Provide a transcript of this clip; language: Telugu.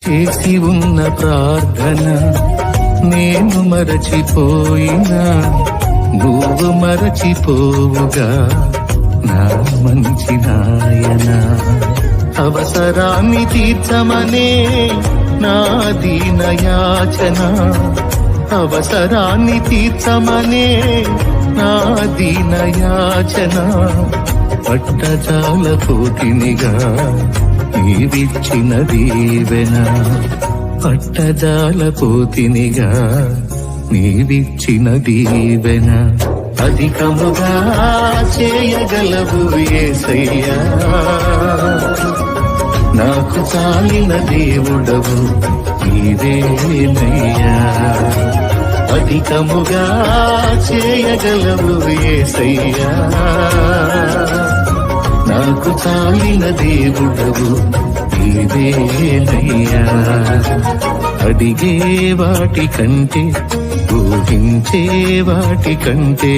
చేసి ఉన్న ప్రార్థన నేను మరచిపోయినా నువ్వు మరచిపోవుగా నా మంచి నాయన. అవసరాన్ని తీర్చమనే నా దీన యాచన, అవసరాన్ని తీర్చమనే నా దీన యాచన. పట్టజాల పోతినిగా నీవిచ్చిన దీవెన, పట్టజాల పోతినిగా నీవిచ్చిన దీవెన. అధికముగా చేయగలవు యేసయ్యా, నాకు చాలిన దేవుడవు నీవేనయ్యా. అధికముగా చేయగలవు యేసయ్యా, నాకు చాలిన దేవుడవు నీవేనయ్యా. అడిగే వాటి కంటే ఊహించే వాటి కంటే